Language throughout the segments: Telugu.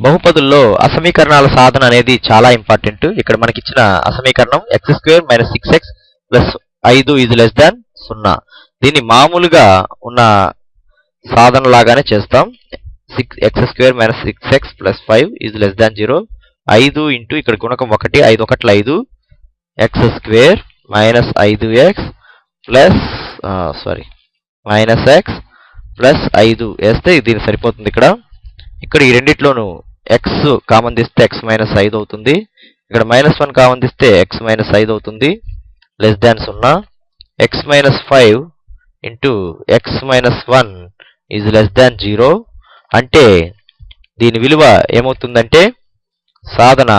బహుపదుల్లో అసమీకరణాల సాధన అనేది చాలా ఇంపార్టెంట్. ఇక్కడ మనకి ఇచ్చిన అసమీకరణం x² - 6x + 5 = 0. దీన్ని మామూలుగా ఉన్న సాధన లాగానే చేస్తాం. x² - 6x + 5 = 0. 5 ఇంటూ ఇక్కడ గుణకం 1, 5 1 5, x² - 5x - x + 5 వేస్తే దీనికి సరిపోతుంది. ఇక్కడ ఈ రెండిట్లోనూ x కామన్ తీస్తే x - 5 అవుతుంది. ఇక్కడ -1 కామన్ తీస్తే x - 5 అవుతుంది. <0. x - 5 into x - 1 = 0. అంటే దీని విలువ ఏమవుతుందంటే సాధన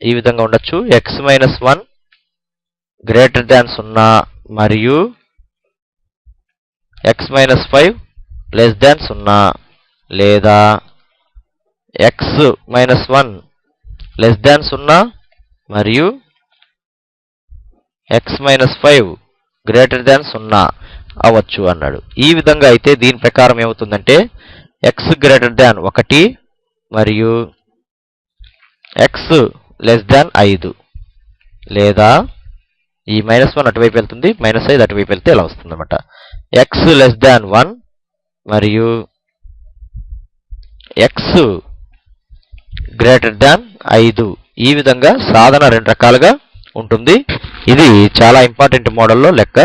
ఈ విధంగా ఉండొచ్చు. x - 1 > 0 మరియు x - 5 <0, లేదా x - 1 <0 మరియు x - 5 <0 అవ్వచ్చు అన్నాడు. ఈ విధంగా అయితే దీని ప్రకారం ఏమవుతుందంటే x <1 మరియు x <5, లేదా ఈ -1 అటువైపు వెళ్తుంది, -5 అటువైపు వెళ్తే ఇలా వస్తుంది అన్నమాట. x <1 మరియు x <5 ఈ విధంగా సాధన రెండు రకాలుగా ఉంటుంది. ఇది చాలా ఇంపార్టెంట్ మోడల్లో లెక్క.